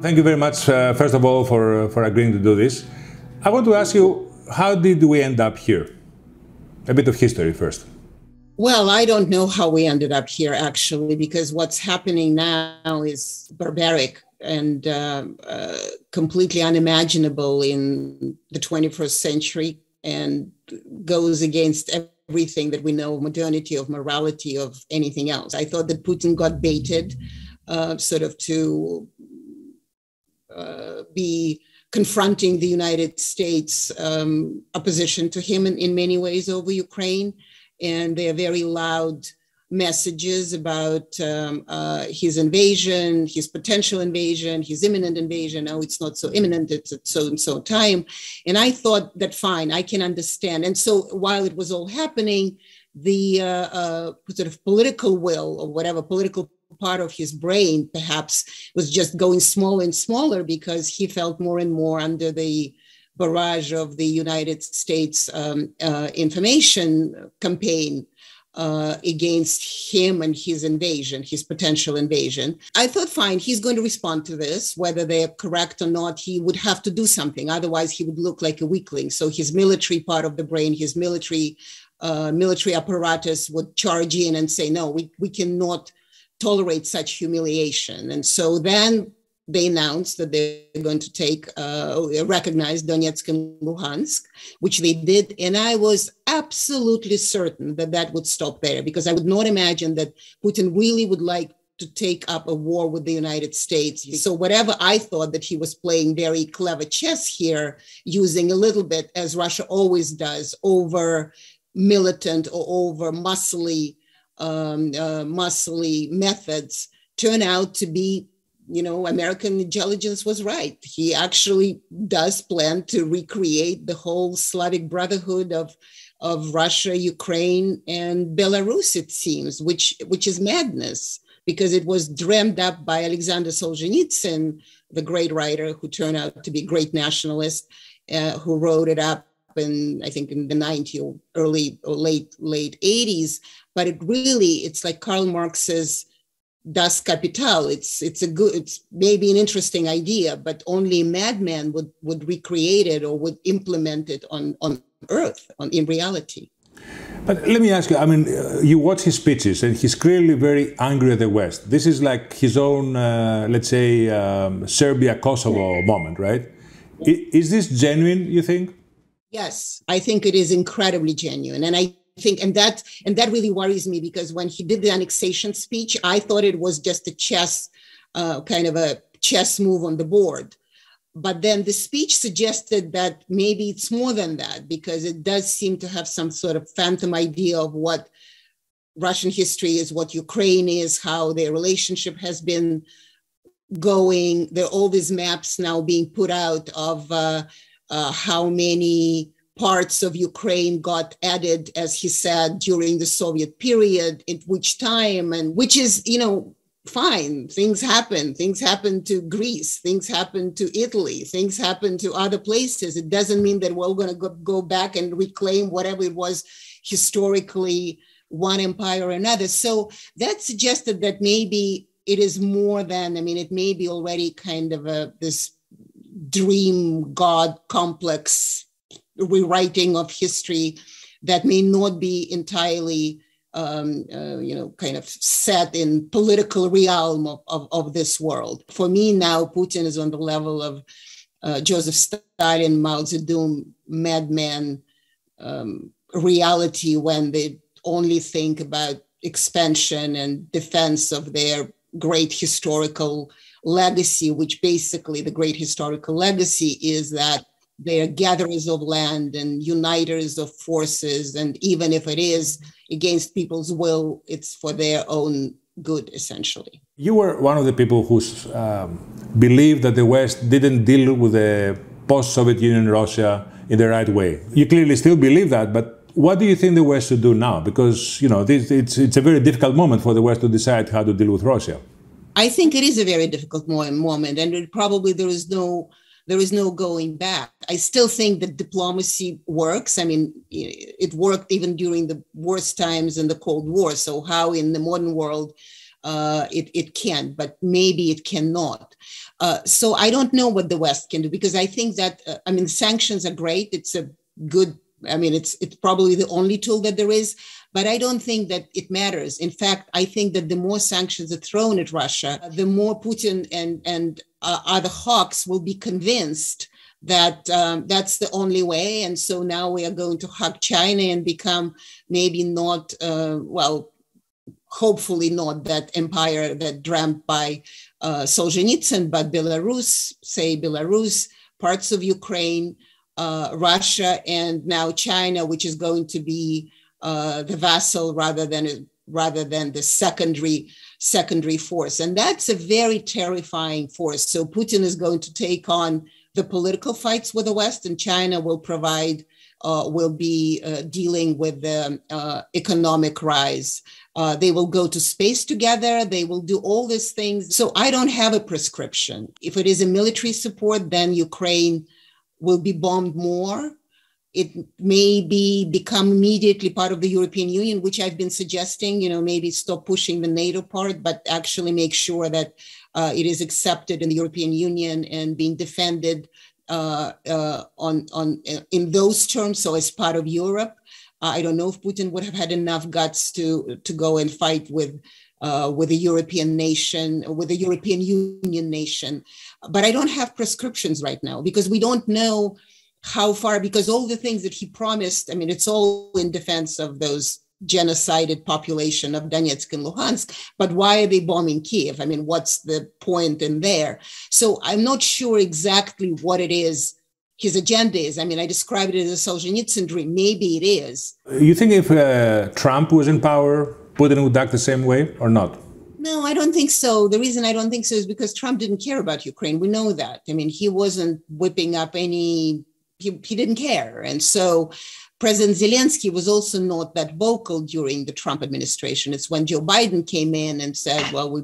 Thank you very much, first of all, for agreeing to do this. I want to ask you, how did we end up here? A bit of history first. Well, I don't know how we ended up here, actually, because what's happening now is barbaric and completely unimaginable in the 21st century and goes against everything that we know of modernity, of morality, of anything else. I thought that Putin got baited sort of to be confronting the United States opposition to him in many ways over Ukraine. And their very loud messages about his invasion, his potential invasion, his imminent invasion. No, it's not so imminent, it's at so and so time. And I thought that, fine, I can understand. And so while it was all happening, the sort of political will or whatever political part of his brain perhaps was just going smaller and smaller because he felt more and more under the barrage of the United States information campaign against him and his invasion, his potential invasion. I thought, fine, he's going to respond to this, whether they're correct or not, he would have to do something. Otherwise, he would look like a weakling. So his military part of the brain, his military apparatus would charge in and say, no, we cannot tolerate such humiliation. And so then they announced that they're going to recognize Donetsk and Luhansk, which they did. And I was absolutely certain that that would stop there, because I would not imagine that Putin really would like to take up a war with the United States. So whatever I thought that he was playing very clever chess here, using a little bit, as Russia always does, over militant or over muscly methods, turn out to be, American intelligence was right. He actually does plan to recreate the whole Slavic brotherhood of Russia, Ukraine, and Belarus, it seems, which is madness, because it was dreamed up by Alexander Solzhenitsyn, the great writer who turned out to be a great nationalist, who wrote it up in, I think, in the 90s or early or late 80s. But it's like Karl Marx's Das Kapital. It's maybe an interesting idea, but only a madman would recreate it or would implement it on Earth, in reality. But let me ask you, you watch his speeches and he's clearly very angry at the West. This is like his own, let's say, Serbia-Kosovo moment, right? Is this genuine, you think? Yes, I think it is incredibly genuine. And I think, and that really worries me, because when he did the annexation speech, I thought it was just a chess, kind of a chess move on the board. But then the speech suggested that maybe it's more than that, because it does seem to have some sort of phantom idea of what Russian history is, what Ukraine is, how their relationship has been going. There are all these maps now being put out of how many parts of Ukraine got added, as he said, during the Soviet period, at which time, and which is, fine. Things happen. Things happen to Greece. Things happen to Italy. Things happen to other places. It doesn't mean that we're going to go back and reclaim whatever it was historically, one empire or another. So that suggested that maybe it is more than, it may be already kind of this dream God complex rewriting of history that may not be entirely kind of set in political realm of this world. For me now, Putin is on the level of Joseph Stalin, Mao Zedong, madman reality, when they only think about expansion and defense of their great historical legacy, which basically the great historical legacy is that they are gatherers of land and uniters of forces. And even if it is against people's will, it's for their own good, essentially. You were one of the people who believed that the West didn't deal with the post-Soviet Union Russia in the right way. You clearly still believe that, but what do you think the West should do now? Because, it's a very difficult moment for the West to decide how to deal with Russia. I think it is a very difficult moment, and there is no going back. I still think that diplomacy works. It worked even during the worst times in the Cold War. So how in the modern world it can, but maybe it cannot. So I don't know what the West can do, because I think that, sanctions are great. It's a good, it's probably the only tool that there is, but I don't think that it matters. In fact, I think that the more sanctions are thrown at Russia, the more Putin and other hawks will be convinced that that's the only way. And so now we are going to hug China and become maybe not, hopefully not that empire that dreamt by Solzhenitsyn, but Belarus, parts of Ukraine, Russia, and now China, which is going to be the vassal rather than the secondary force. And that's a very terrifying force. So Putin is going to take on the political fights with the West, and China will be dealing with the economic rise. They will go to space together. They will do all these things. So I don't have a prescription. If it is a military support, then Ukraine will be bombed more. It may become immediately part of the European Union, which I've been suggesting, maybe stop pushing the NATO part, but actually make sure that it is accepted in the European Union and being defended in those terms, so as part of Europe. I don't know if Putin would have had enough guts to go and fight with a European nation, with a European Union nation. But I don't have prescriptions right now, because we don't know how far, because all the things that he promised, it's all in defense of those genocided population of Donetsk and Luhansk, but why are they bombing Kiev? What's the point in there? So I'm not sure exactly what it is his agenda is. I described it as a Solzhenitsyn dream. Maybe it is. You think if Trump was in power, Putin would act the same way or not? No, I don't think so. The reason I don't think so is because Trump didn't care about Ukraine. We know that. He wasn't whipping up he didn't care. And so President Zelensky was also not that vocal during the Trump administration. It's when Joe Biden came in and said, well, we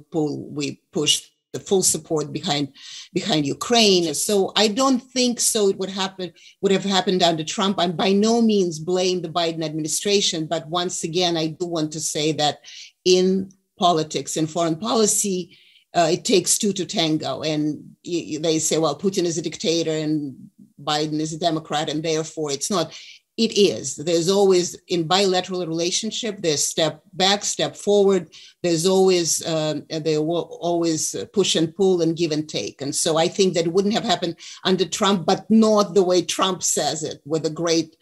pushed the full support behind Ukraine. So I don't think so it would have happened under Trump. I by no means blame the Biden administration, but once again, I do want to say that in politics and foreign policy, it takes two to tango. And they say, well, Putin is a dictator and Biden is a Democrat, and therefore it's not. It is. There's always, in bilateral relationship, there's step back, step forward. There's always, push and pull and give and take. And so I think that it wouldn't have happened under Trump, but not the way Trump says it, with a great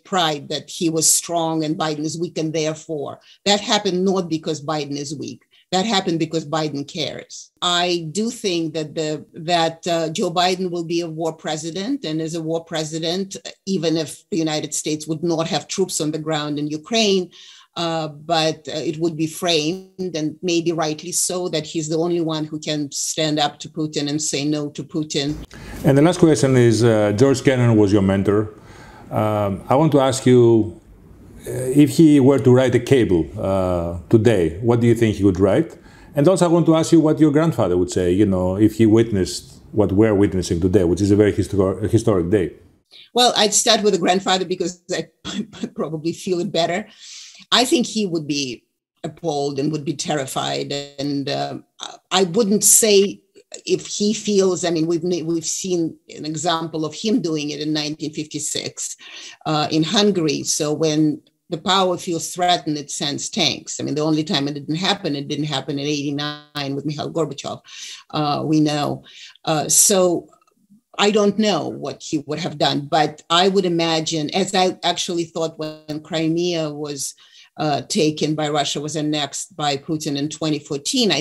pride that he was strong and Biden is weak, and therefore that happened not because Biden is weak. That happened because Biden cares. I do think that Joe Biden will be a war president, and as a war president, even if the United States would not have troops on the ground in Ukraine, but it would be framed, and maybe rightly so, that he's the only one who can stand up to Putin and say no to Putin. And the last question is, George Kennan was your mentor. I want to ask you, if he were to write a cable today, what do you think he would write? And also I want to ask you what your grandfather would say, if he witnessed what we're witnessing today, which is a very historic day. Well, I'd start with the grandfather because I probably feel it better. I think he would be appalled and would be terrified. And I wouldn't say if he feels, we've seen an example of him doing it in 1956 in Hungary. So when the power feels threatened, it sends tanks. The only time it didn't happen in 1989 with Mikhail Gorbachev, we know. So I don't know what he would have done, but I would imagine, as I actually thought when Crimea was taken by Russia, was annexed by Putin in 2014,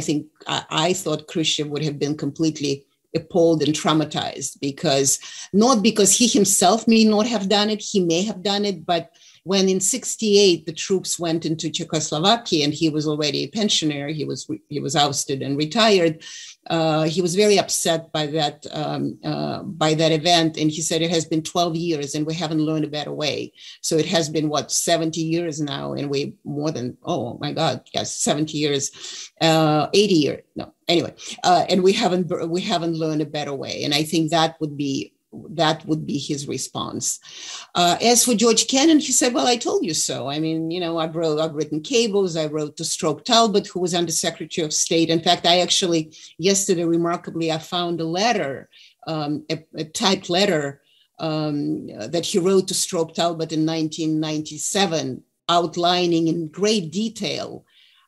I thought Khrushchev would have been completely appalled and traumatized, not because he himself may not have done it, he may have done it, but when in 1968 the troops went into Czechoslovakia and he was already a pensioner, he was ousted and retired. He was very upset by that event, and he said it has been 12 years and we haven't learned a better way. So it has been 70 years now, and 70 years, 80 years. No, anyway, and we haven't learned a better way. And I think that would be that would be his response. As for George Kennan, he said, well, I told you so. I mean, you know, I've written cables. I wrote to Stroke Talbot, who was Undersecretary of State. In fact, I actually, yesterday, remarkably, I found a letter, a typed letter that he wrote to Stroke Talbot in 1997, outlining in great detail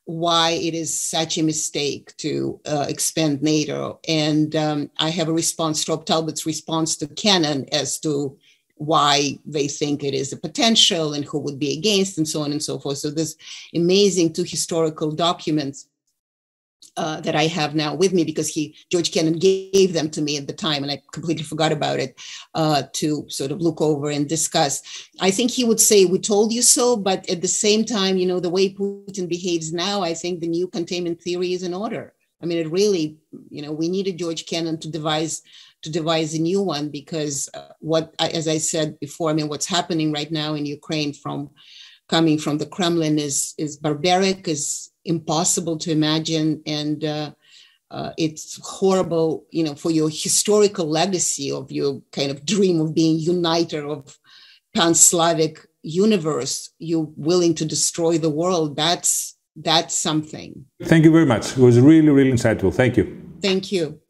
why it is such a mistake to expand NATO. And I have a response, Stroke Talbot's response to Kennan as to why they think it is a potential and who would be against and so on and so forth. So there's amazing two historical documents that I have now with me, because George Kennan gave them to me at the time and I completely forgot about it, to sort of look over and discuss. I think he would say, we told you so, but at the same time, you know, the way Putin behaves now, I think the new containment theory is in order. I mean, it really, you know, we needed George Kennan to devise a new one, because as I said before, I mean, what's happening right now in Ukraine coming from the Kremlin is barbaric, is impossible to imagine, and it's horrible, you know, for your historical legacy of your kind of dream of being uniter of pan-Slavic universe. You're willing to destroy the world. That's something. Thank you very much. It was really, really insightful. Thank you. Thank you.